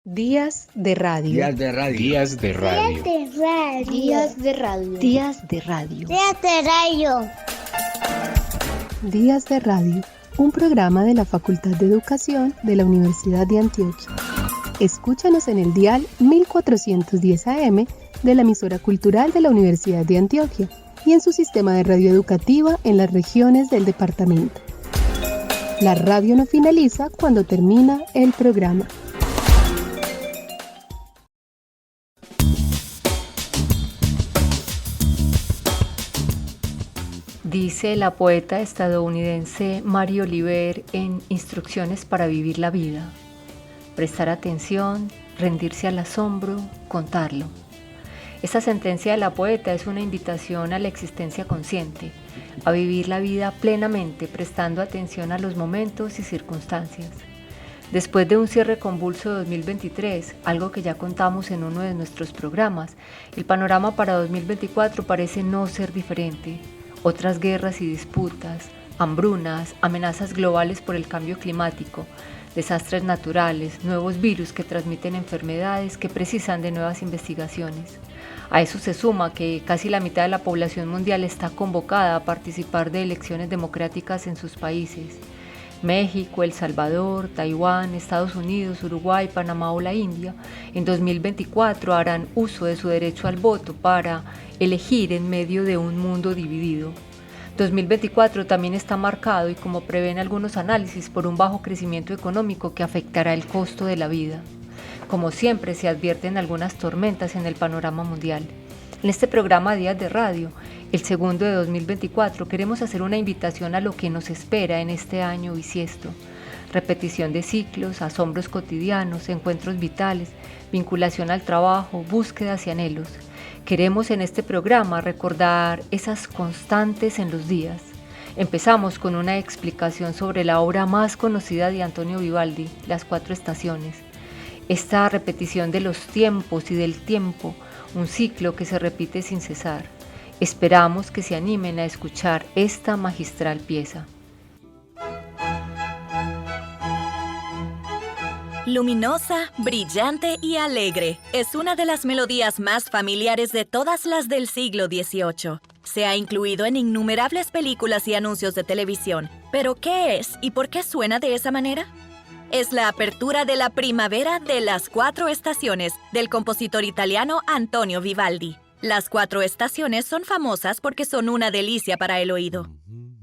Días de radio. Días de radio. Días de radio. Días de radio. Días de radio. Días de radio. Días de radio. Un programa de la Facultad de Educación de la Universidad de Antioquia. Escúchanos en el dial 1410 AM de la emisora cultural de la Universidad de Antioquia y en su sistema de radio educativa en las regiones del departamento. La radio no finaliza cuando termina el programa. Dice la poeta estadounidense Mary Oliver en Instrucciones para vivir la vida: prestar atención, rendirse al asombro, contarlo. Esta sentencia de la poeta es una invitación a la existencia consciente, a vivir la vida plenamente, prestando atención a los momentos y circunstancias. Después de un cierre convulso de 2023, algo que ya contamos en uno de nuestros programas, el panorama para 2024 parece no ser diferente. Otras guerras y disputas, hambrunas, amenazas globales por el cambio climático, desastres naturales, nuevos virus que transmiten enfermedades que precisan de nuevas investigaciones. A eso se suma que casi la mitad de la población mundial está convocada a participar de elecciones democráticas en sus países. México, El Salvador, Taiwán, Estados Unidos, Uruguay, Panamá o la India, en 2024 harán uso de su derecho al voto para elegir en medio de un mundo dividido. 2024 también está marcado, y como prevén algunos análisis, por un bajo crecimiento económico que afectará el costo de la vida. Como siempre, se advierten algunas tormentas en el panorama mundial. En este programa Días de Radio, el segundo de 2024, queremos hacer una invitación a lo que nos espera en este año bisiesto. Repetición de ciclos, asombros cotidianos, encuentros vitales, vinculación al trabajo, búsquedas y anhelos. Queremos en este programa recordar esas constantes en los días. Empezamos con una explicación sobre la obra más conocida de Antonio Vivaldi, Las Cuatro Estaciones. Esta repetición de los tiempos y del tiempo, un ciclo que se repite sin cesar. Esperamos que se animen a escuchar esta magistral pieza. Luminosa, brillante y alegre, es una de las melodías más familiares de todas las del siglo XVIII. Se ha incluido en innumerables películas y anuncios de televisión. ¿Pero qué es y por qué suena de esa manera? Es la apertura de la primavera de Las Cuatro Estaciones, del compositor italiano Antonio Vivaldi. Las Cuatro Estaciones son famosas porque son una delicia para el oído.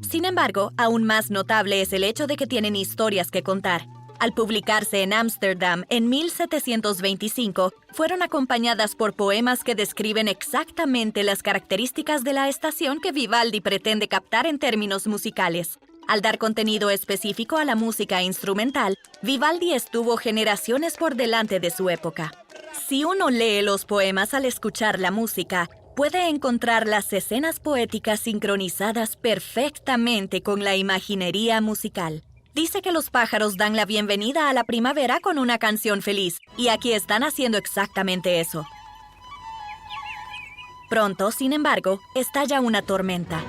Sin embargo, aún más notable es el hecho de que tienen historias que contar. Al publicarse en Ámsterdam en 1725, fueron acompañadas por poemas que describen exactamente las características de la estación que Vivaldi pretende captar en términos musicales. Al dar contenido específico a la música instrumental, Vivaldi estuvo generaciones por delante de su época. Si uno lee los poemas al escuchar la música, puede encontrar las escenas poéticas sincronizadas perfectamente con la imaginería musical. Dice que los pájaros dan la bienvenida a la primavera con una canción feliz, y aquí están haciendo exactamente eso. Pronto, sin embargo, estalla una tormenta.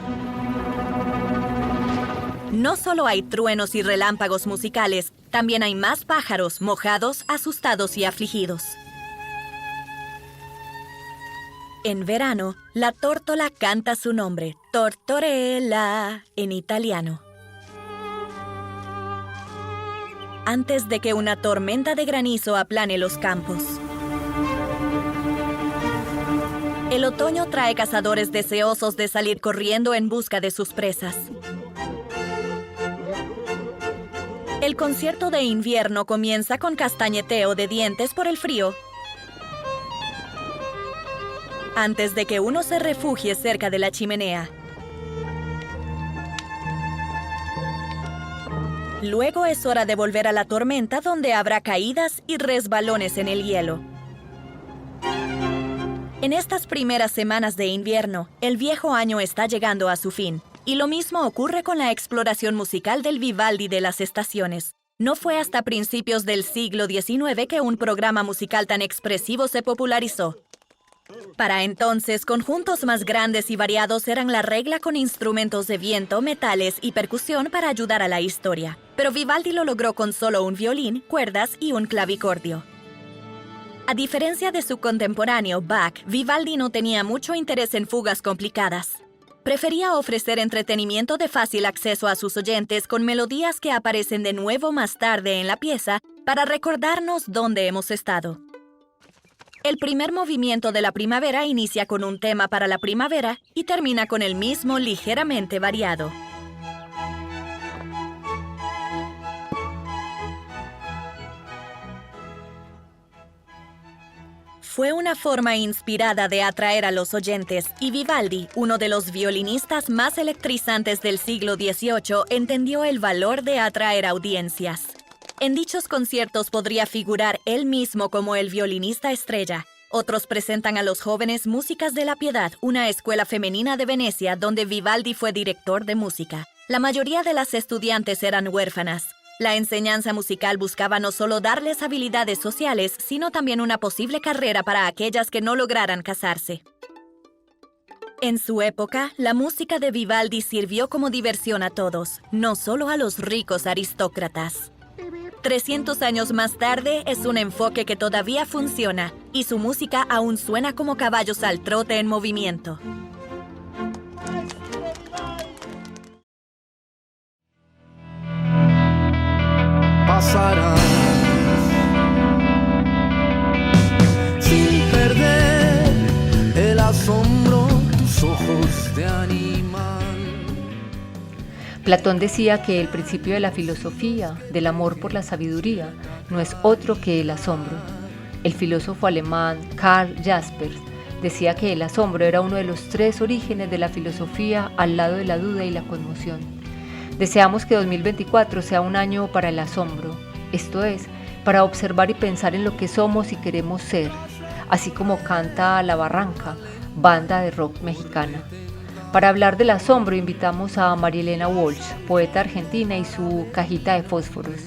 No solo hay truenos y relámpagos musicales, también hay más pájaros mojados, asustados y afligidos. En verano, la tórtola canta su nombre, Tortorella, en italiano. Antes de que una tormenta de granizo aplane los campos. El otoño trae cazadores deseosos de salir corriendo en busca de sus presas. El concierto de invierno comienza con castañeteo de dientes por el frío. Antes de que uno se refugie cerca de la chimenea. Luego es hora de volver a la tormenta, donde habrá caídas y resbalones en el hielo. En estas primeras semanas de invierno, el viejo año está llegando a su fin. Y lo mismo ocurre con la exploración musical del Vivaldi de las estaciones. No fue hasta principios del siglo XIX que un programa musical tan expresivo se popularizó. Para entonces, conjuntos más grandes y variados eran la regla, con instrumentos de viento, metales y percusión para ayudar a la historia. Pero Vivaldi lo logró con solo un violín, cuerdas y un clavicordio. A diferencia de su contemporáneo Bach, Vivaldi no tenía mucho interés en fugas complicadas. Prefería ofrecer entretenimiento de fácil acceso a sus oyentes con melodías que aparecen de nuevo más tarde en la pieza para recordarnos dónde hemos estado. El primer movimiento de la primavera inicia con un tema para la primavera y termina con el mismo ligeramente variado. Fue una forma inspirada de atraer a los oyentes, y Vivaldi, uno de los violinistas más electrizantes del siglo XVIII, entendió el valor de atraer audiencias. En dichos conciertos podría figurar él mismo como el violinista estrella. Otros presentan a los jóvenes Músicas de la Piedad, una escuela femenina de Venecia donde Vivaldi fue director de música. La mayoría de las estudiantes eran huérfanas. La enseñanza musical buscaba no solo darles habilidades sociales, sino también una posible carrera para aquellas que no lograran casarse. En su época, la música de Vivaldi sirvió como diversión a todos, no solo a los ricos aristócratas. 300 años más tarde, es un enfoque que todavía funciona, y su música aún suena como caballos al trote en movimiento. Pasarás sin perder el asombro, tus ojos de animal. Platón decía que el principio de la filosofía, del amor por la sabiduría, no es otro que el asombro. El filósofo alemán Karl Jaspers decía que el asombro era uno de los 3 orígenes de la filosofía al lado de la duda y la conmoción. Deseamos que 2024 sea un año para el asombro, esto es, para observar y pensar en lo que somos y queremos ser, así como canta La Barranca, banda de rock mexicana. Para hablar del asombro invitamos a María Elena Walsh, poeta argentina, y su Cajita de Fósforos,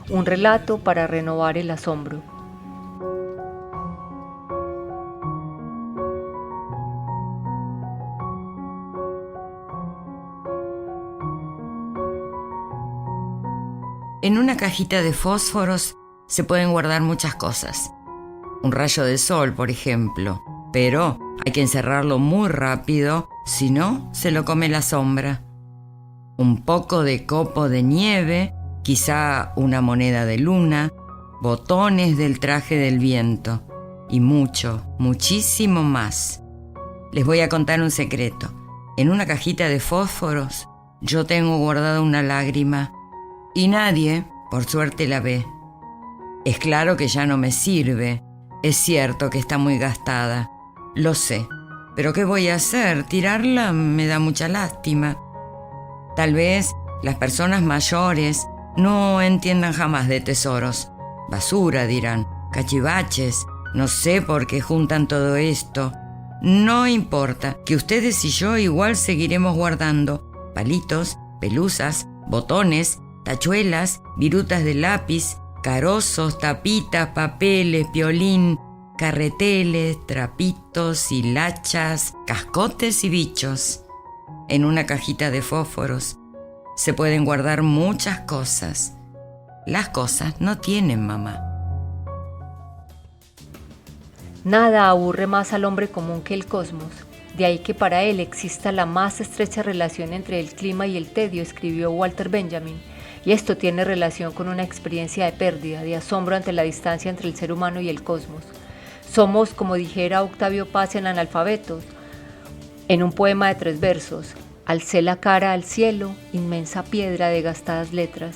un relato para renovar el asombro. En una cajita de fósforos se pueden guardar muchas cosas. Un rayo de sol, por ejemplo, pero hay que encerrarlo muy rápido, si no, se lo come la sombra. Un poco de copo de nieve, quizá una moneda de luna, botones del traje del viento y mucho, muchísimo más. Les voy a contar un secreto. En una cajita de fósforos yo tengo guardada una lágrima y nadie, por suerte, la ve. Es claro que ya no me sirve. Es cierto que está muy gastada. Lo sé. Pero ¿qué voy a hacer? Tirarla me da mucha lástima. Tal vez las personas mayores no entiendan jamás de tesoros. Basura, dirán. Cachivaches. No sé por qué juntan todo esto. No importa, que ustedes y yo igual seguiremos guardando palitos, pelusas, botones, tachuelas, virutas de lápiz, carozos, tapitas, papeles, piolín, carreteles, trapitos, hilachas, cascotes y bichos. En una cajita de fósforos se pueden guardar muchas cosas. Las cosas no tienen mamá. Nada aburre más al hombre común que el cosmos. De ahí que para él exista la más estrecha relación entre el clima y el tedio, escribió Walter Benjamin. Y esto tiene relación con una experiencia de pérdida, de asombro ante la distancia entre el ser humano y el cosmos. Somos, como dijera Octavio Paz en Analfabetos, en un poema de 3 versos: alcé la cara al cielo, inmensa piedra de gastadas letras.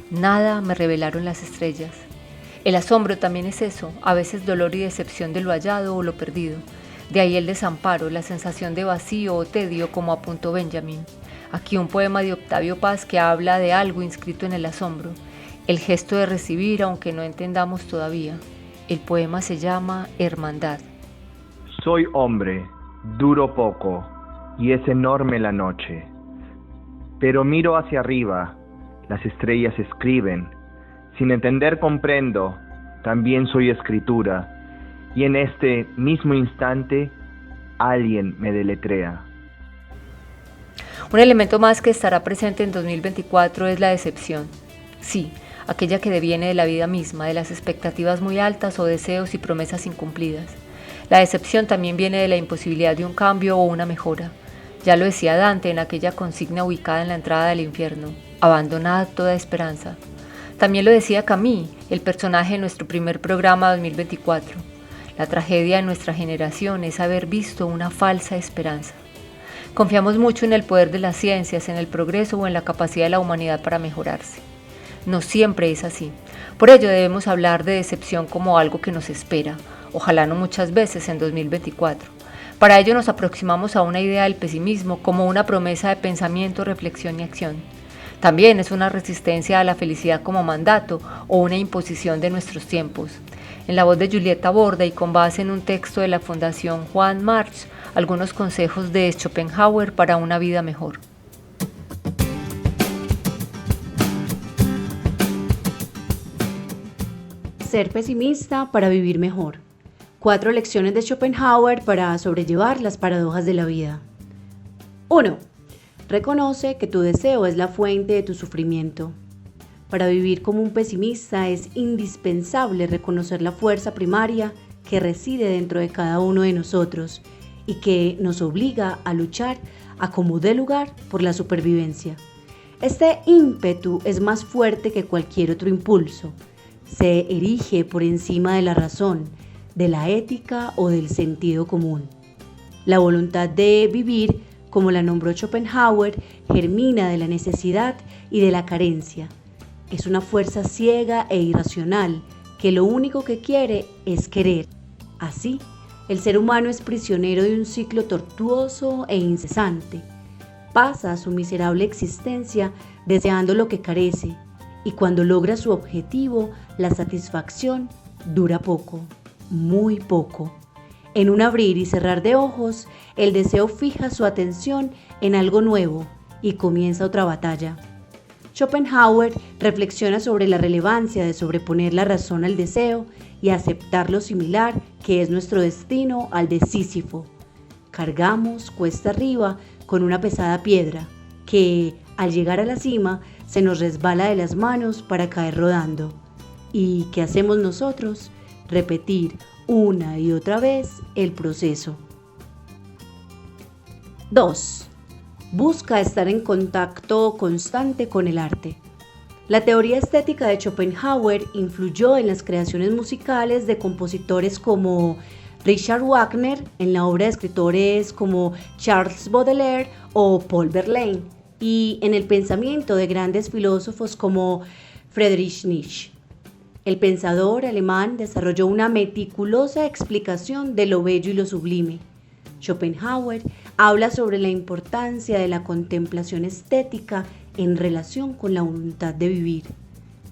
Nada me revelaron las estrellas. El asombro también es eso, a veces dolor y decepción de lo hallado o lo perdido. De ahí el desamparo, la sensación de vacío o tedio, como apuntó Benjamin. Aquí un poema de Octavio Paz que habla de algo inscrito en el asombro, el gesto de recibir aunque no entendamos todavía. El poema se llama Hermandad. Soy hombre, duro poco, y es enorme la noche. Pero miro hacia arriba, las estrellas escriben. Sin entender comprendo, también soy escritura, y en este mismo instante alguien me deletrea. Un elemento más que estará presente en 2024 es la decepción. Sí, aquella que deviene de la vida misma, de las expectativas muy altas o deseos y promesas incumplidas. La decepción también viene de la imposibilidad de un cambio o una mejora. Ya lo decía Dante en aquella consigna ubicada en la entrada del infierno: abandonad toda esperanza. También lo decía Camus, el personaje de nuestro primer programa 2024. La tragedia de nuestra generación es haber visto una falsa esperanza. Confiamos mucho en el poder de las ciencias, en el progreso o en la capacidad de la humanidad para mejorarse. No siempre es así. Por ello debemos hablar de decepción como algo que nos espera, ojalá no muchas veces en 2024. Para ello nos aproximamos a una idea del pesimismo como una promesa de pensamiento, reflexión y acción. También es una resistencia a la felicidad como mandato o una imposición de nuestros tiempos. En la voz de Julieta Borda y con base en un texto de la Fundación Juan March, algunos consejos de Schopenhauer para una vida mejor. Ser pesimista para vivir mejor. 4 lecciones de Schopenhauer para sobrellevar las paradojas de la vida. 1. Reconoce que tu deseo es la fuente de tu sufrimiento. Para vivir como un pesimista es indispensable reconocer la fuerza primaria que reside dentro de cada uno de nosotros y que nos obliga a luchar a como dé lugar por la supervivencia. Este ímpetu es más fuerte que cualquier otro impulso. Se erige por encima de la razón, de la ética o del sentido común. La voluntad de vivir, como la nombró Schopenhauer, germina de la necesidad y de la carencia. Es una fuerza ciega e irracional que lo único que quiere es querer. Así, el ser humano es prisionero de un ciclo tortuoso e incesante. Pasa su miserable existencia deseando lo que carece, y cuando logra su objetivo, la satisfacción dura poco, muy poco. En un abrir y cerrar de ojos, el deseo fija su atención en algo nuevo y comienza otra batalla. Schopenhauer reflexiona sobre la relevancia de sobreponer la razón al deseo y aceptar lo similar que es nuestro destino al de Sísifo. Cargamos cuesta arriba con una pesada piedra que, al llegar a la cima, se nos resbala de las manos para caer rodando. ¿Y qué hacemos nosotros? Repetir una y otra vez el proceso. 2. Busca estar en contacto constante con el arte. La teoría estética de Schopenhauer influyó en las creaciones musicales de compositores como Richard Wagner, en la obra de escritores como Charles Baudelaire o Paul Verlaine, y en el pensamiento de grandes filósofos como Friedrich Nietzsche. El pensador alemán desarrolló una meticulosa explicación de lo bello y lo sublime. Schopenhauer habla sobre la importancia de la contemplación estética en relación con la voluntad de vivir.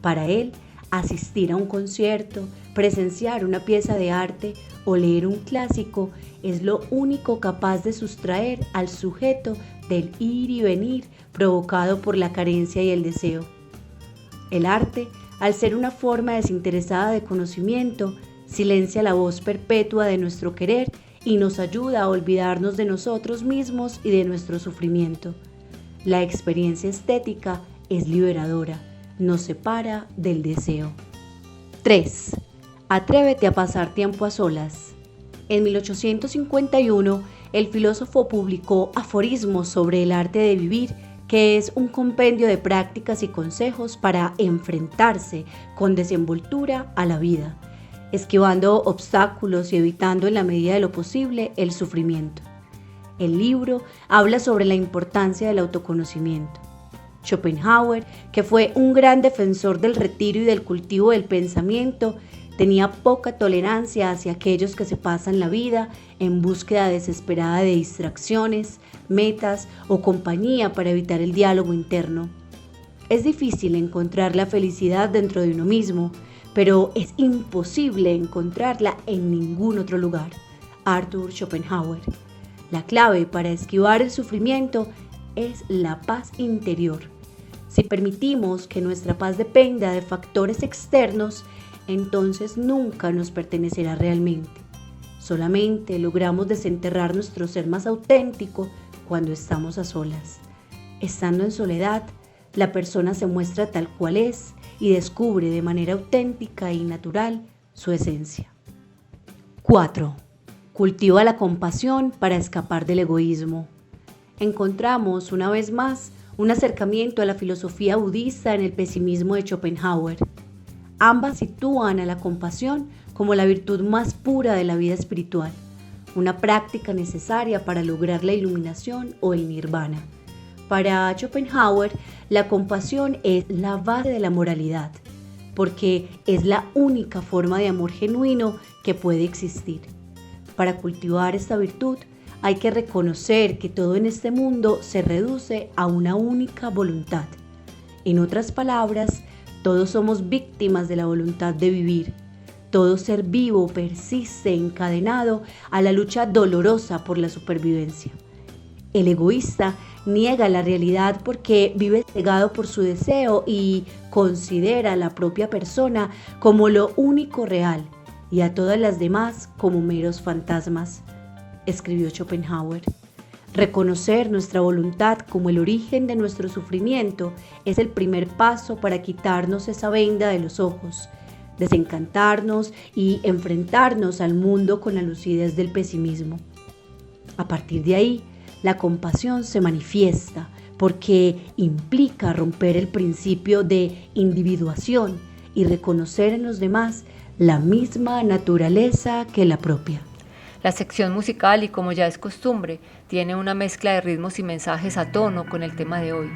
Para él, asistir a un concierto, presenciar una pieza de arte o leer un clásico es lo único capaz de sustraer al sujeto del ir y venir provocado por la carencia y el deseo. El arte, al ser una forma desinteresada de conocimiento, silencia la voz perpetua de nuestro querer y nos ayuda a olvidarnos de nosotros mismos y de nuestro sufrimiento. La experiencia estética es liberadora, nos separa del deseo. 3. Atrévete a pasar tiempo a solas. En 1851, el filósofo publicó Aforismos sobre el arte de vivir, que es un compendio de prácticas y consejos para enfrentarse con desenvoltura a la vida, esquivando obstáculos y evitando en la medida de lo posible el sufrimiento. El libro habla sobre la importancia del autoconocimiento. Schopenhauer, que fue un gran defensor del retiro y del cultivo del pensamiento, tenía poca tolerancia hacia aquellos que se pasan la vida en búsqueda desesperada de distracciones, metas o compañía para evitar el diálogo interno. Es difícil encontrar la felicidad dentro de uno mismo, pero es imposible encontrarla en ningún otro lugar. Arthur Schopenhauer. La clave para esquivar el sufrimiento es la paz interior. Si permitimos que nuestra paz dependa de factores externos, entonces nunca nos pertenecerá realmente. Solamente logramos desenterrar nuestro ser más auténtico cuando estamos a solas. Estando en soledad, la persona se muestra tal cual es y descubre de manera auténtica y natural su esencia. 4. Cultiva la compasión para escapar del egoísmo. Encontramos una vez más un acercamiento a la filosofía budista en el pesimismo de Schopenhauer. Ambas sitúan a la compasión como la virtud más pura de la vida espiritual, una práctica necesaria para lograr la iluminación o el nirvana. Para Schopenhauer, la compasión es la base de la moralidad, porque es la única forma de amor genuino que puede existir. Para cultivar esta virtud, hay que reconocer que todo en este mundo se reduce a una única voluntad. En otras palabras, todos somos víctimas de la voluntad de vivir. Todo ser vivo persiste encadenado a la lucha dolorosa por la supervivencia. El egoísta niega la realidad porque vive cegado por su deseo y considera a la propia persona como lo único real y a todas las demás como meros fantasmas, escribió Schopenhauer. Reconocer nuestra voluntad como el origen de nuestro sufrimiento es el primer paso para quitarnos esa venda de los ojos, desencantarnos y enfrentarnos al mundo con la lucidez del pesimismo. A partir de ahí, la compasión se manifiesta porque implica romper el principio de individuación y reconocer en los demás la misma naturaleza que la propia. La sección musical, y como ya es costumbre, tiene una mezcla de ritmos y mensajes a tono con el tema de hoy.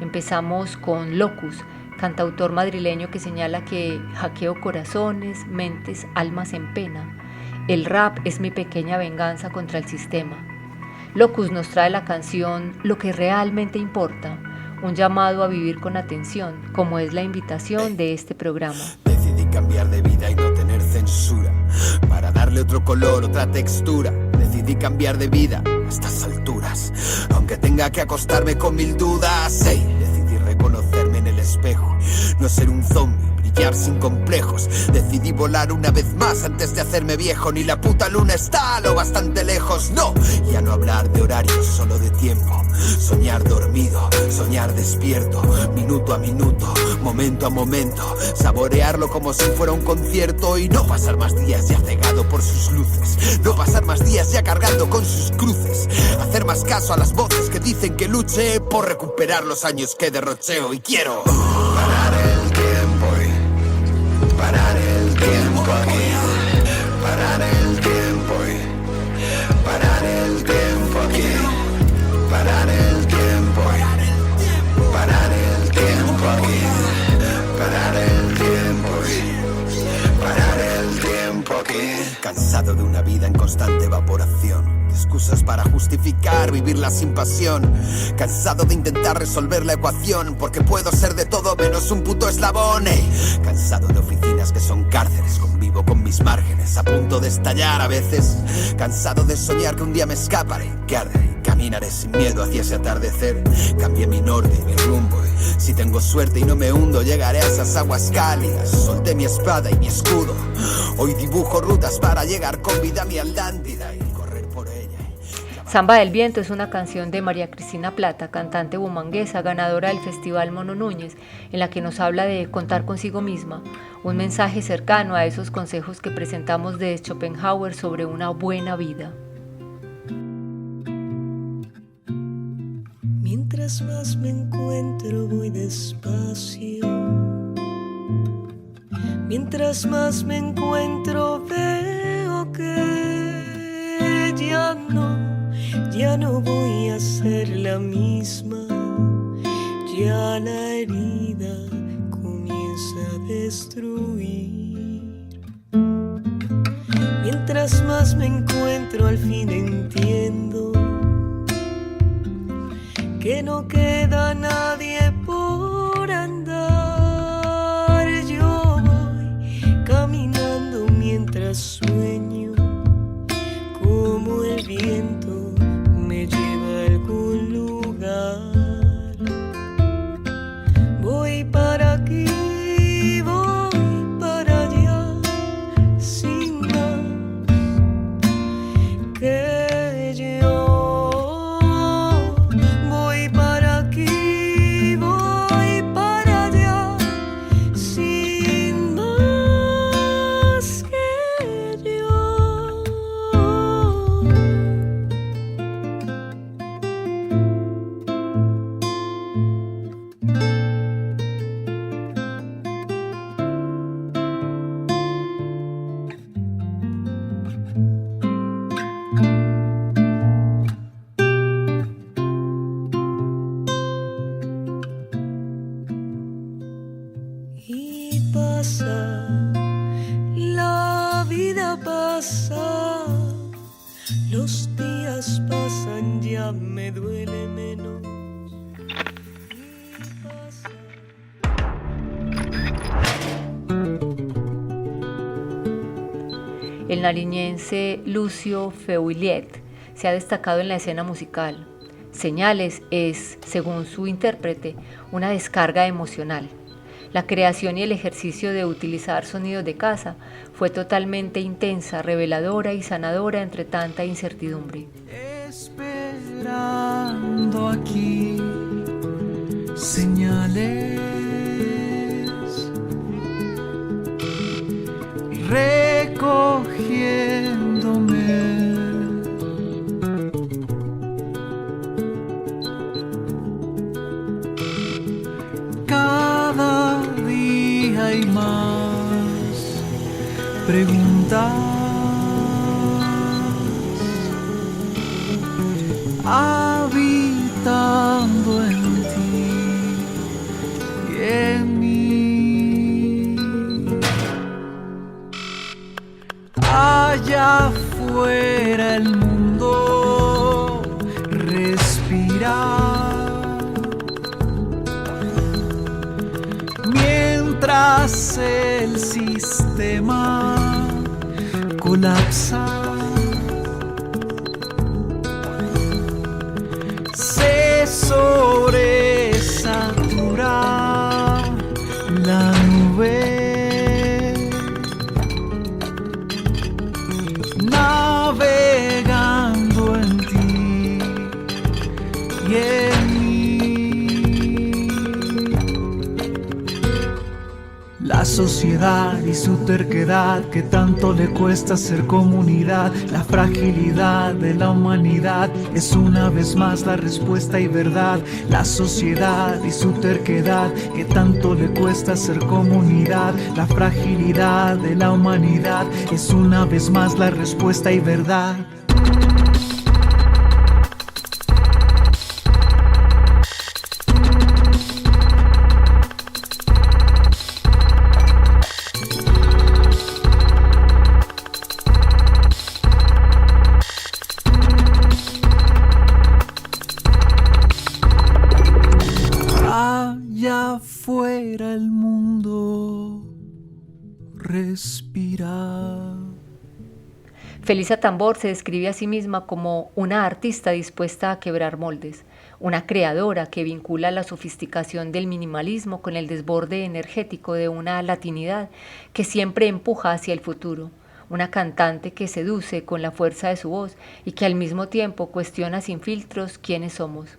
Empezamos con Locus, cantautor madrileño que señala que hackeo corazones, mentes, almas en pena. El rap es mi pequeña venganza contra el sistema. Locus nos trae la canción Lo que realmente importa, un llamado a vivir con atención, como es la invitación de este programa. Decidí cambiar de vida y no tener censura, para darle otro color, otra textura. Decidí cambiar de vida a estas alturas, aunque tenga que acostarme con 1000 dudas. Hey, decidí reconocerme en el espejo, no ser un zombie, brillar sin complejos. Decidí volar una vez más antes de hacerme viejo. Ni la puta luna está lo bastante lejos. No, ya no hablar de horarios, solo de tiempo. Soñar dormido, soñar despierto, minuto a minuto, momento a momento. Saborearlo como si fuera un concierto y no pasar más días ya cegado por sus luces. No pasar más días ya cargando con sus cruces. Hacer más caso a las voces que dicen que luche por recuperar los años que derrocheo. Y quiero parar el tiempo y parar el tiempo aquí. Parar el tiempo y parar el tiempo aquí. Parar el tiempo y parar el tiempo aquí. Parar el tiempo y parar el tiempo aquí. Cansado de una vida en constante evaporación, excusas para justificar vivirla sin pasión. Cansado de intentar resolver la ecuación, porque puedo ser de todo menos un puto eslabón. Cansado de oficinas que son cárceles, convivo con mis márgenes a punto de estallar a veces. Cansado de soñar que un día me escaparé, que arde y caminaré sin miedo hacia ese atardecer. Cambié mi norte y mi rumbo y si tengo suerte y no me hundo llegaré a esas aguas cálidas. Solté mi espada y mi escudo, hoy dibujo rutas para llegar con vida a mi Atlántida y correr por ella. Samba del Viento es una canción de María Cristina Plata, cantante bumanguesa, ganadora del Festival Mono Núñez, en la que nos habla de contar consigo misma, un mensaje cercano a esos consejos que presentamos de Schopenhauer sobre una buena vida. Mientras más me encuentro voy despacio. Mientras más me encuentro veo que ya no voy a ser la misma. Ya la herida comienza a destruir. Mientras más me encuentro al fin entiendo que no queda nadie por andar. Yo voy caminando mientras sueño, como el viento me lleva a algún lugar. Voy para aquí, voy para allá, sin más que yo. Voy para aquí, voy para allá, vida pasa, los días pasan, ya me duele menos. El nariñense Lucio Feuillet se ha destacado en la escena musical. Señales es, según su intérprete, una descarga emocional. La creación y el ejercicio de utilizar sonidos de casa fue totalmente intensa, reveladora y sanadora entre tanta incertidumbre. Esperando aquí señales, recogiéndome. Cada día hay más preguntas, habitando en ti y en mí. Allá afuera el mundo respira, mientras el sistema colapsa. Se sobresatura la nube, navegando en ti y en mí. La sociedad y su terquedad, que tanto le cuesta ser comunidad. La fragilidad de la humanidad es una vez más la respuesta y verdad. La sociedad y su terquedad, que tanto le cuesta ser comunidad. La fragilidad de la humanidad es una vez más la respuesta y verdad. Allá afuera el mundo respira. Felisa Tambor se describe a sí misma como una artista dispuesta a quebrar moldes, una creadora que vincula la sofisticación del minimalismo con el desborde energético de una latinidad que siempre empuja hacia el futuro, una cantante que seduce con la fuerza de su voz y que al mismo tiempo cuestiona sin filtros quiénes somos.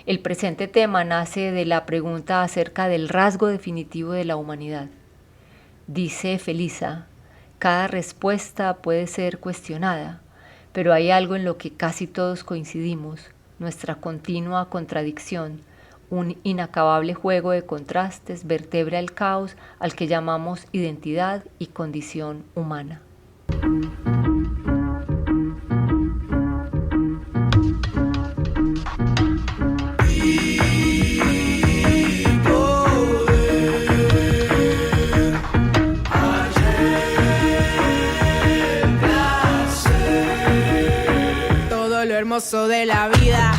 El presente tema nace de la pregunta acerca del rasgo definitivo de la humanidad. Dice Felisa: cada respuesta puede ser cuestionada, pero hay algo en lo que casi todos coincidimos, nuestra continua contradicción, un inacabable juego de contrastes vertebra el caos al que llamamos identidad y condición humana. Hermoso de la vida,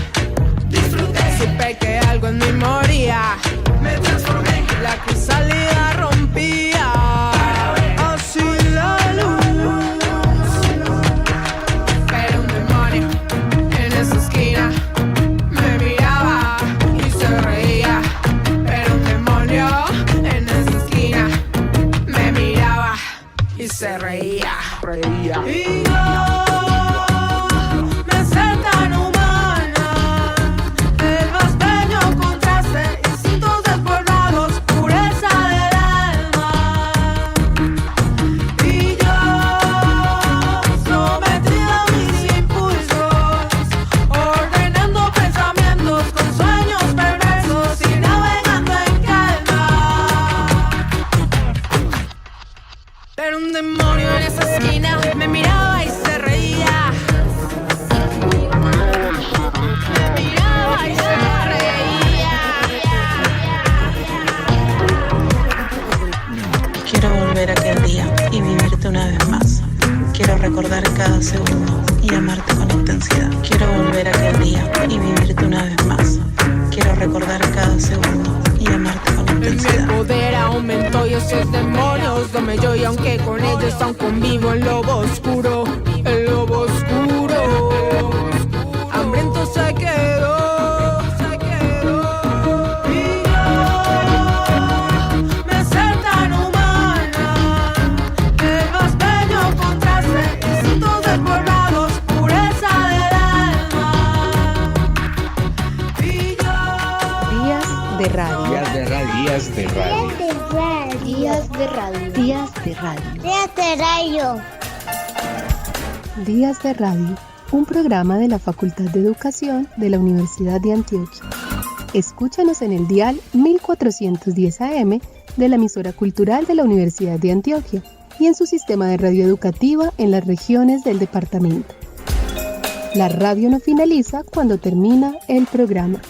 disfruté, supe que algo en mí moría, me transformé, la crisálida rompía, así la luz, pero un demonio en esa esquina me miraba y se reía, pero un demonio en esa esquina me miraba y se reía. Y yo pero un demonio en esa esquina me miraba recordar cada segundo y amarte con intensidad. Quiero volver a aquel día y vivirte una vez más. Quiero recordar cada segundo y amarte con intensidad. Mi poder aumentó y esos demonios dame yo, y aunque con ellos aún convivo en lobo oscuro, el lobo oscuro, hambriento se quedó. Días de radio. Días de radio. Días de radio. Días de radio. Días de Radio, un programa de la Facultad de Educación de la Universidad de Antioquia. Escúchanos en el dial 1410 AM de la emisora cultural de la Universidad de Antioquia y en su sistema de radio educativa en las regiones del departamento. La radio no finaliza cuando termina el programa.